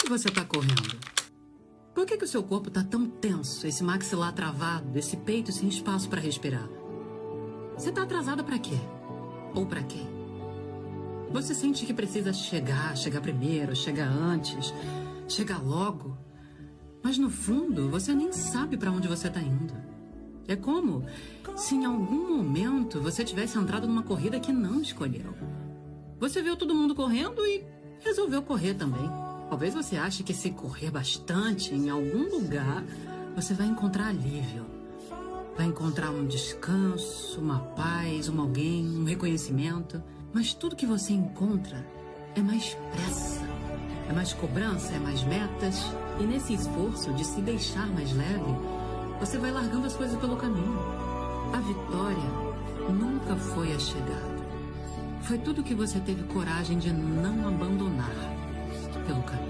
que você está correndo? Por que o seu corpo está tão tenso, esse maxilar travado, esse peito sem espaço para respirar? Você está atrasada para quê? Ou para quem? Você sente que precisa chegar primeiro, chegar antes, chegar logo. Mas no fundo, você nem sabe para onde você está indo. É como se em algum momento você tivesse entrado numa corrida que não escolheu. Você viu todo mundo correndo e resolveu correr também. Talvez você ache que se correr bastante em algum lugar, você vai encontrar alívio. Vai encontrar um descanso, uma paz, alguém, um reconhecimento. Mas tudo que você encontra é mais pressa, é mais cobrança, é mais metas. E nesse esforço de se deixar mais leve, você vai largando as coisas pelo caminho. A vitória nunca foi a chegada. Foi tudo que você teve coragem de não abandonar pelo caminho.